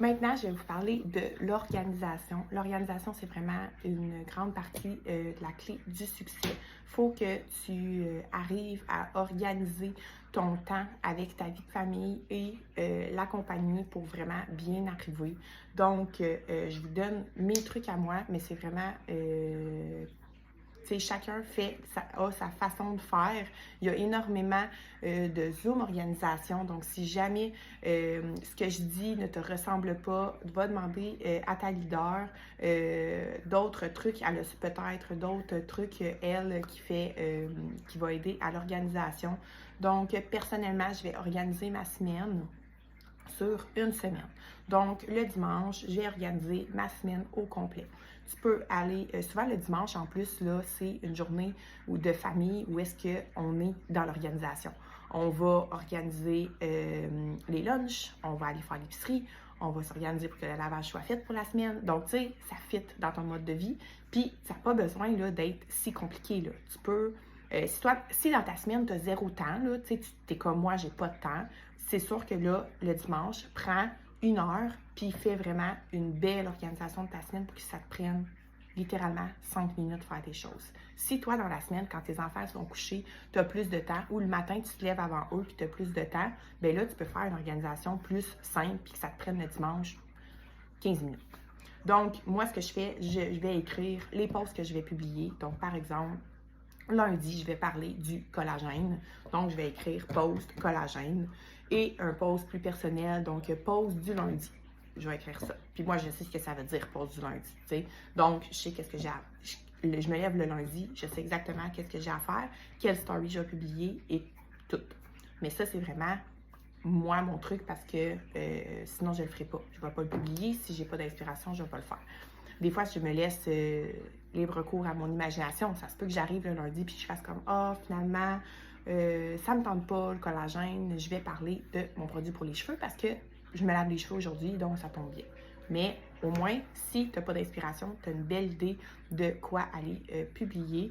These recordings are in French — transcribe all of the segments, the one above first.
Maintenant, je vais vous parler de l'organisation. L'organisation, c'est vraiment une grande partie de la clé du succès. Il faut que tu arrives à organiser ton temps avec ta vie de famille et l'accompagner pour vraiment bien arriver. Donc, je vous donne mes trucs à moi, mais c'est vraiment... chacun a sa façon de faire. Il y a énormément de Zoom organisation. Donc, si jamais ce que je dis ne te ressemble pas, va demander à ta leader d'autres trucs. Elle a peut-être d'autres trucs, elle, qui va aider à l'organisation. Donc, personnellement, je vais organiser ma semaine sur une semaine. Donc, le dimanche, j'ai organisé ma semaine au complet. Tu peux aller, souvent le dimanche en plus, là, c'est une journée de famille où est-ce qu'on est dans l'organisation. On va organiser les lunchs, on va aller faire l'épicerie, on va s'organiser pour que le lavage soit fait pour la semaine. Donc, tu sais, ça fit dans ton mode de vie. Puis, ça n'a pas besoin là, d'être si compliqué. Là. Tu peux, si dans ta semaine, tu as zéro temps, là, tu es comme moi, j'ai pas de temps, c'est sûr que là, le dimanche, prends 1 heure, puis fais vraiment une belle organisation de ta semaine pour que ça te prenne littéralement 5 minutes de faire des choses. Si toi, dans la semaine, quand tes enfants sont couchés, tu as plus de temps, ou le matin, tu te lèves avant eux, puis tu as plus de temps, bien là, tu peux faire une organisation plus simple, puis que ça te prenne le dimanche 15 minutes. Donc, moi, ce que je fais, je vais écrire les posts que je vais publier. Donc, par exemple, lundi, je vais parler du collagène. Donc, je vais écrire post collagène et un post plus personnel, donc post du lundi. Je vais écrire ça. Puis moi, je sais ce que ça veut dire, post du lundi, tu sais. Donc, je sais qu'est-ce que j'ai à... Je me lève le lundi, je sais exactement qu'est-ce que j'ai à faire, quelle story je vais publier et tout. Mais ça, c'est vraiment moi, mon truc, parce que sinon, je le ferai pas. Je ne vais pas le publier. Si j'ai pas d'inspiration, je ne vais pas le faire. Des fois, je me laisse libre cours à mon imagination. Ça se peut que j'arrive le lundi puis que je fasse comme « Ah, finalement, ça me tente pas, le collagène. Je vais parler de mon produit pour les cheveux parce que je me lave les cheveux aujourd'hui, donc ça tombe bien. » Mais au moins, si tu n'as pas d'inspiration, tu as une belle idée de quoi aller publier.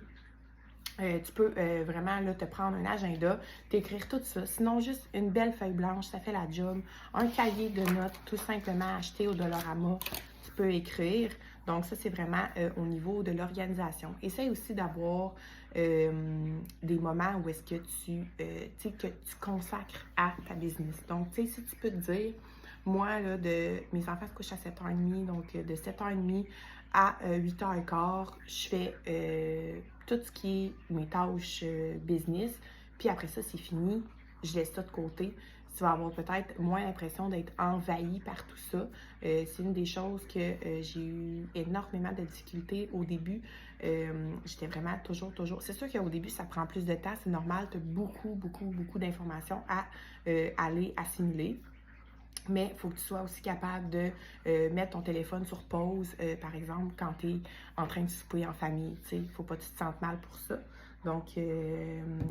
Tu peux vraiment là, te prendre un agenda, t'écrire tout ça. Sinon, juste une belle feuille blanche, ça fait la job. Un cahier de notes, tout simplement acheté au Dollarama, tu peux écrire. Donc, ça, c'est vraiment au niveau de l'organisation. Essaye aussi d'avoir des moments où est-ce que que tu consacres à ta business. Donc, tu sais, si tu peux te dire, moi, là, mes enfants se couchent à 7h30, donc de 7h30 à 8h15, je fais tout ce qui est mes tâches business. Puis après ça, c'est fini. Je laisse ça de côté. Tu vas avoir peut-être moins l'impression d'être envahi par tout ça. C'est une des choses que j'ai eu énormément de difficultés au début. J'étais vraiment toujours... C'est sûr qu'au début, ça prend plus de temps. C'est normal. Tu as beaucoup d'informations à aller assimiler. Mais il faut que tu sois aussi capable de mettre ton téléphone sur pause, par exemple, quand tu es en train de souper en famille. Il ne faut pas que tu te sentes mal pour ça. Donc,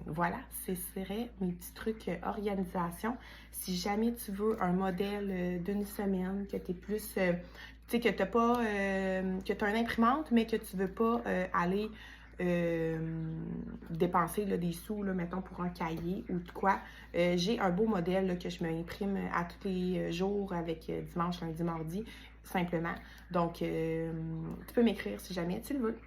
voilà, ce serait mes petits trucs organisation. Si jamais tu veux un modèle d'une semaine, que tu es plus... tu sais, que tu n'as pas... que tu as une imprimante, mais que tu ne veux pas aller... dépenser là, des sous, là, mettons, pour un cahier ou de quoi. J'ai un beau modèle là, que je m'imprime à tous les jours avec dimanche, lundi, mardi, simplement. Donc, tu peux m'écrire si jamais tu le veux.